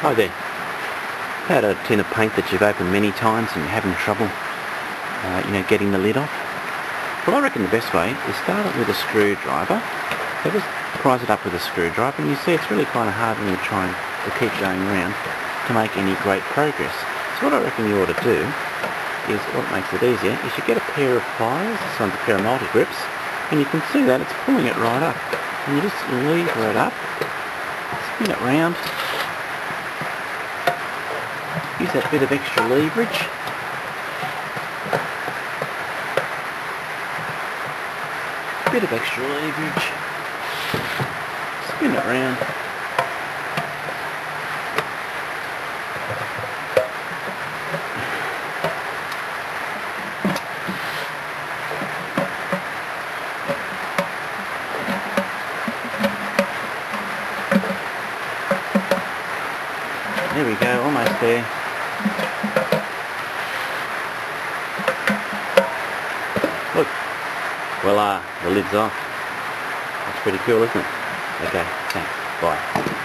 Hi there. Had a tin of paint that you've opened many times and you're having trouble, getting the lid off? Well, I reckon the best way is start it with a screwdriver. So just prise it up with a screwdriver, and you see it's really kind of hard when you're trying to keep going around to make any great progress. So what I reckon you ought to do is, what makes it easier, is you get a pair of pliers, this one's a pair of multi-grips, and you can see that it's pulling it right up. And you just lever it up, spin it round, use that bit of extra leverage. Bit of extra leverage. Spin it round. There we go, almost there. Look, voila, the lid's off. That's pretty cool, isn't it? Okay, thanks. Bye.